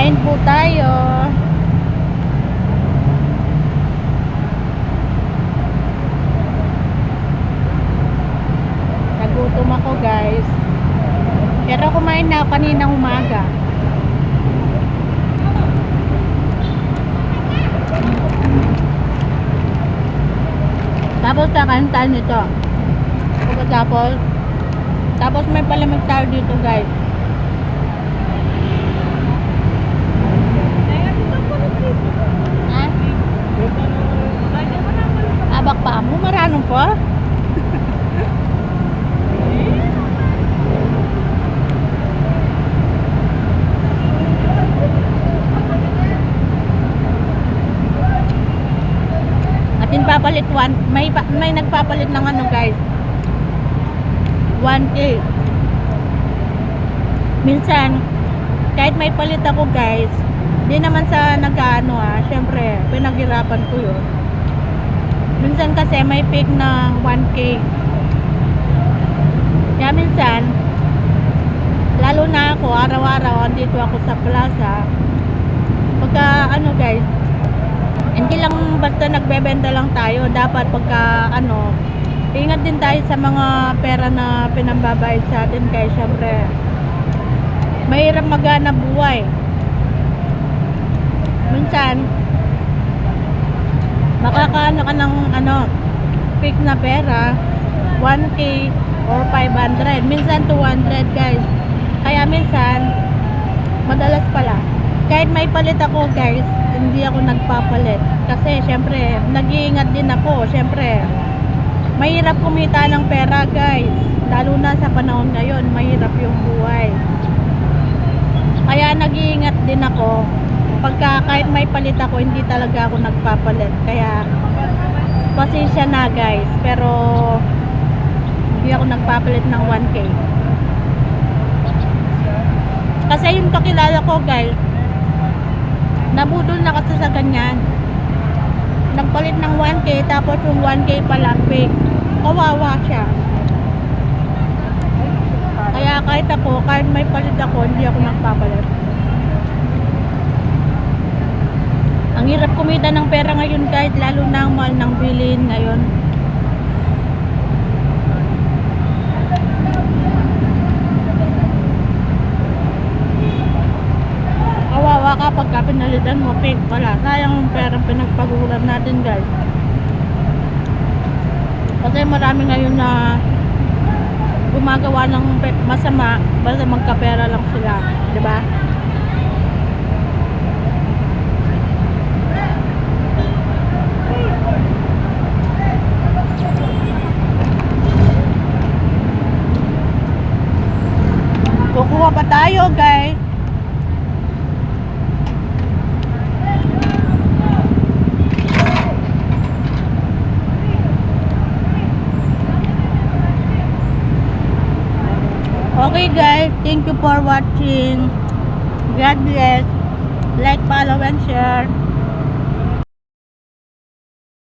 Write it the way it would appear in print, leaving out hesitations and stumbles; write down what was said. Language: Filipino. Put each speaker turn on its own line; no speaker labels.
Kain po tayo. Nagutom ako, guys. Pero kumain na kaninang umaga. Tapos kakain tayo nito. Tapos may palamig tayo dito, guys. Ha? Abak pa mo, maranong po. Atin papalit may nagpapalit ng ano, guys, 1K. Minsan kahit may palit ako, guys, di naman sa nag-ano, syempre pinaghirapan ko yun. Minsan kasi may peak na 1K. Kaya minsan, lalo na ako, araw-araw andito ako sa plaza. Pagka ano, guys, hindi lang basta nagbebenta lang tayo, dapat pagka ano, ingat din tayo sa mga pera na pinambabayad sa atin, kaya syempre mahirap maghanap buhay. Minsan makakaano ka ng ano, fake na pera, 1K or 500, minsan 200, guys. Kaya minsan, madalas pala, kahit may palit ako, guys, hindi ako nagpapalit. Kasi syempre nag-iingat din ako. Syempre mahirap kumita ng pera, guys, lalo na sa panahon ngayon, mahirap yung buhay. Kaya nag-iingat din ako. Pagka kahit may palit ako, hindi talaga ako nagpapalit. Kaya pasensya na, guys, pero hindi ako nagpapalit ng 1K. Kasi yung kakilala ko, guys, nabudol na kasi sa ganyan. Nagpalit ng 1K, tapos yung 1K pala fake. Kawawa siya. Kaya kahit may palit ako, hindi ako nagpapalit. Ang hirap kumita ng pera ngayon, guys, lalo na ang mahal ng bilhin ngayon. Kawawa ka pagka pinalitan mo, fake pala. Sayang yung perang pinagpaguran natin, guys. Kasi marami ngayon na gumagawa ng masama basta magkapera lang sila, di ba? Kukuha pa tayo, guys. Okay, guys, thank you for watching. God bless. Like, follow, and share.